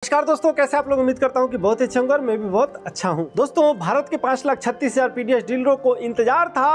नमस्कार दोस्तों, कैसे आप लोग। उम्मीद करता हूं कि बहुत अच्छे होंगे और मैं भी बहुत अच्छा हूं। दोस्तों, भारत के 5,36,000 पीडीएस डीलरों को इंतजार था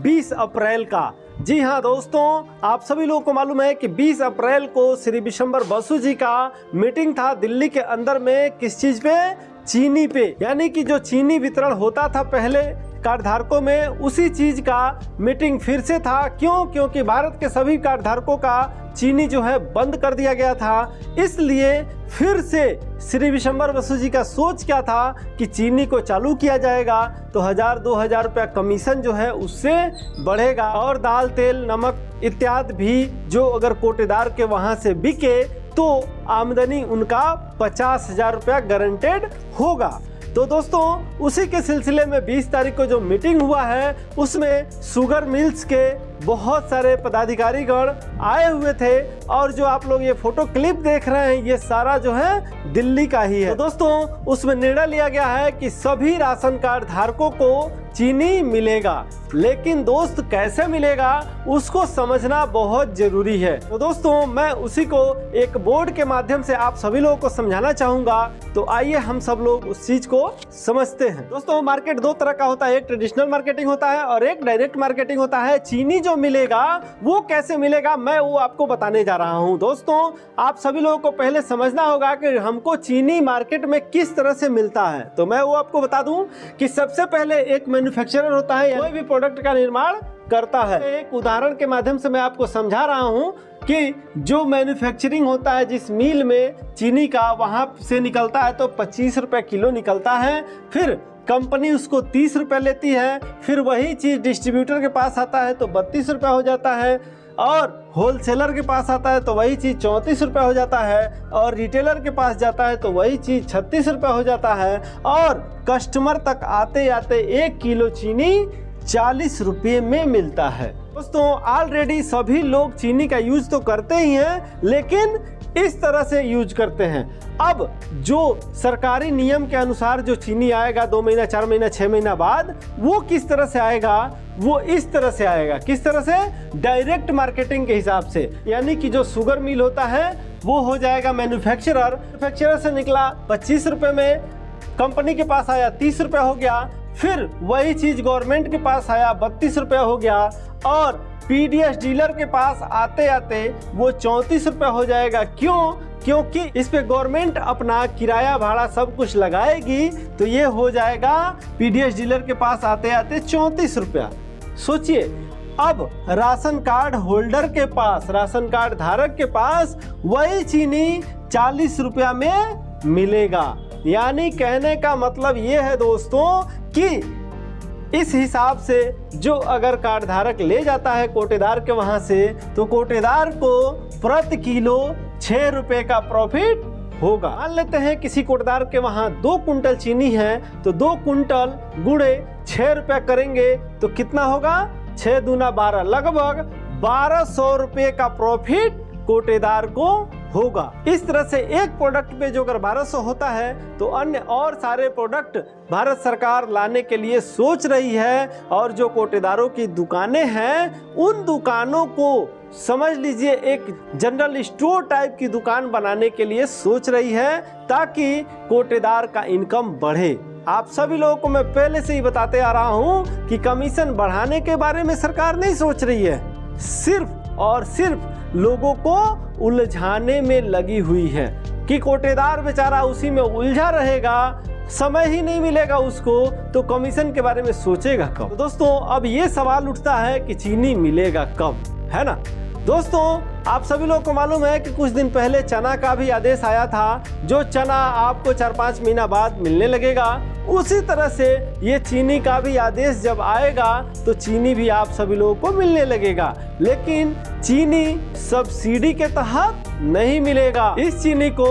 20 अप्रैल का। जी हां दोस्तों, आप सभी लोगों को मालूम है कि 20 अप्रैल को श्री विशंबर बसु जी का मीटिंग था दिल्ली के अंदर में। किस चीज पे? चीनी पे। यानी कि जो चीनी वितरण होता था पहले कार्डधारकों में, उसी चीज का मीटिंग फिर से था। क्यों? क्योंकि भारत के सभी कार्डधारकों का चीनी जो है बंद कर दिया गया था। इसलिए फिर से श्री विशंबर बसु जी का सोच क्या था कि चीनी को चालू किया जाएगा तो 1,000-2,000 रुपया कमीशन जो है उससे बढ़ेगा और दाल, तेल, नमक इत्यादि भी जो अगर कोटेदार के वहां से बिके तो आमदनी उनका 50,000 रुपया गारंटेड होगा। तो दोस्तों, उसी के सिलसिले में 20 तारीख को जो मीटिंग हुआ है उसमें शुगर मिल्स के बहुत सारे पदाधिकारीगण आए हुए थे और जो आप लोग ये फोटो क्लिप देख रहे हैं ये सारा जो है दिल्ली का ही है। तो दोस्तों, उसमें निर्णय लिया गया है कि सभी राशन कार्ड धारकों को चीनी मिलेगा, लेकिन दोस्त कैसे मिलेगा उसको समझना बहुत जरूरी है। तो दोस्तों, मैं उसी को एक बोर्ड के माध्यम से आप सभी लोगों को समझाना चाहूंगा। तो आइए हम सब लोग उस चीज को समझते हैं। दोस्तों, मार्केट दो तरह का होता है, एक ट्रेडिशनल मार्केटिंग होता है और एक डायरेक्ट मार्केटिंग होता है। चीनी जो मिलेगा वो कैसे मिलेगा मैं वो आपको बताने जा रहा हूं। दोस्तों, आप सभी लोगों को पहले समझना होगा कि हमको चीनी मार्केट में किस तरह से मिलता है। तो मैं वो आपको बता दूं कि सबसे पहले एक मैन्युफैक्चरर होता है, कोई भी प्रोडक्ट का निर्माण करता है। एक उदाहरण के माध्यम से मैं आपको समझा रहा हूं कि जो मैन्युफैक्चरिंग होता है, जिस मिल में चीनी का वहां से निकलता है तो 25 रुपए किलो निकलता है। फिर कंपनी उसको 30 रुपए लेती है। फिर वही चीज डिस्ट्रीब्यूटर के पास आता है तो 32 रुपए हो जाता है और होलसेलर के पास आता है तो वही चीज 34 रुपए हो जाता है और रिटेलर के पास जाता है तो वही चीज 36 रुपए हो जाता है और कस्टमर तक आते आते 1 किलो चीनी 40 रुपये में मिलता है। दोस्तों, ऑलरेडी सभी लोग चीनी का यूज तो करते ही हैं, लेकिन इस तरह से यूज करते हैं। अब जो सरकारी नियम के अनुसार जो चीनी आएगा 2 महीना, 4 महीना, 6 महीना बाद, वो किस तरह से आएगा? वो इस तरह से आएगा। किस तरह से? डायरेक्ट मार्केटिंग के हिसाब से। यानी कि जो शुगर मिल होता है वो हो जाएगा मैन्युफैक्चरर से निकला 25 रुपए में, कंपनी के पास आया 30 रुपए हो गया। फिर वही चीज गवर्नमेंट के पास आया 32 रुपए हो गया और पीडीएस डीलर के पास आते आते वो 34 रुपए हो जाएगा। क्यों? क्योंकि इस पे गवर्नमेंट अपना किराया भाड़ा सब कुछ लगाएगी तो ये हो जाएगा पीडीएस डीलर के पास आते आते 34 रुपया। सोचिए, अब राशन कार्ड होल्डर के पास, राशन कार्ड धारक के पास वही चीनी 40 रुपया में मिलेगा। यानी कहने का मतलब ये है दोस्तों कि इस हिसाब से जो अगर कार्ड धारक ले जाता है कोटेदार के वहां से तो कोटेदार को प्रति किलो 6 रुपए का प्रॉफिट होगा। मान लेते हैं किसी कोटेदार के वहां 2 कुंटल चीनी है तो 2 कुंटल गुणे 6 रुपया करेंगे तो कितना होगा? 6 दूना 12, लगभग 1200 रुपये का प्रॉफिट कोटेदार को होगा। इस तरह से एक प्रोडक्ट पे जो अगर 1200 होता है तो अन्य और सारे प्रोडक्ट भारत सरकार लाने के लिए सोच रही है और जो कोटेदारों की दुकानें हैं उन दुकानों को समझ लीजिए एक जनरल स्टोर टाइप की दुकान बनाने के लिए सोच रही है ताकि कोटेदार का इनकम बढ़े। आप सभी लोगों को मैं पहले से ही बताते आ रहा हूं कि कमीशन बढ़ाने के बारे में सरकार नहीं सोच रही है, सिर्फ और सिर्फ लोगों को उलझाने में लगी हुई है कि कोटेदार बेचारा उसी में उलझा रहेगा, समय ही नहीं मिलेगा उसको तो कमीशन के बारे में सोचेगा कब। तो दोस्तों, अब ये सवाल उठता है कि चीनी मिलेगा कब, है ना। दोस्तों, आप सभी लोगों को मालूम है कि कुछ दिन पहले चना का भी आदेश आया था, जो चना आपको 4-5 महीना बाद मिलने लगेगा। उसी तरह से ये चीनी का भी आदेश जब आएगा तो चीनी भी आप सभी लोगों को मिलने लगेगा, लेकिन चीनी सब्सिडी के तहत नहीं मिलेगा। इस चीनी को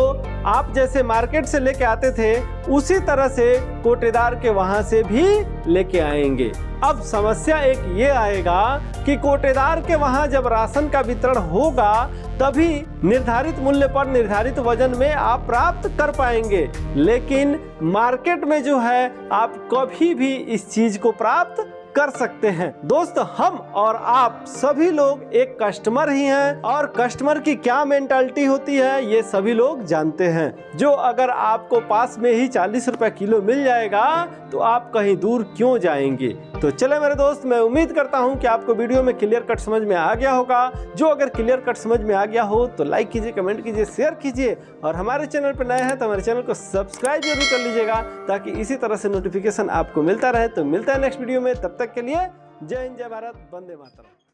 आप जैसे मार्केट से लेके आते थे उसी तरह से कोटेदार के वहां से भी लेके आएंगे। अब समस्या एक ये आएगा कि कोटेदार के वहां जब राशन का वितरण होगा तभी निर्धारित मूल्य पर निर्धारित वजन में आप प्राप्त कर पाएंगे, लेकिन मार्केट में जो है आप कभी भी इस चीज को प्राप्त कर सकते हैं। दोस्त, हम और आप सभी लोग एक कस्टमर ही हैं और कस्टमर की क्या मेंटालिटी होती है ये सभी लोग जानते हैं। जो अगर आपको पास में ही 40 रुपए किलो मिल जाएगा तो आप कहीं दूर क्यों जाएंगे। तो चले मेरे दोस्त, मैं उम्मीद करता हूं कि आपको वीडियो में क्लियर कट समझ में आ गया होगा। जो अगर क्लियर कट समझ में आ गया हो तो लाइक कीजिए, कमेंट कीजिए, शेयर कीजिए और हमारे चैनल पर नए हैं तो हमारे चैनल को सब्सक्राइब जरूर कर लीजिएगा ताकि इसी तरह से नोटिफिकेशन आपको मिलता रहे। तो मिलता है नेक्स्ट वीडियो में, तब तक के लिए जय हिंद, जय भारत, वंदे मातरम।